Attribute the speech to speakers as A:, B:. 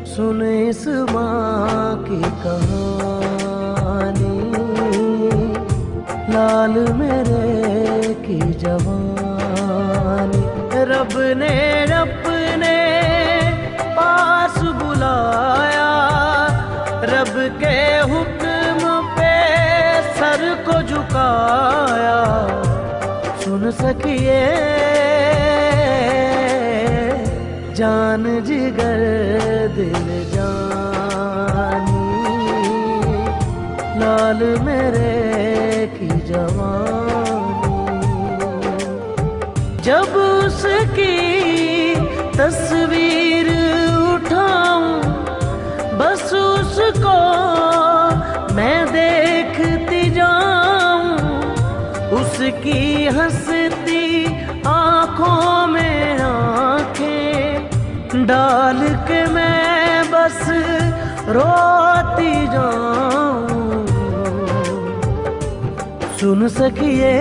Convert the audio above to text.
A: सुन इस माँ की कहानी, लाल मेरे की जवानी। रब ने अपने पास बुलाया, रब के हुक्म पे सर को झुकाया। सुन सकिए जान जिगर दिल जानी, लाल मेरे की जवानी। जब उसकी तस्वीर उठाऊं, बस उसको मैं देखती जाऊं। उसकी हंसती आंखों में आंखें डाल के मैं बस रोती जाऊं। सुन सकिए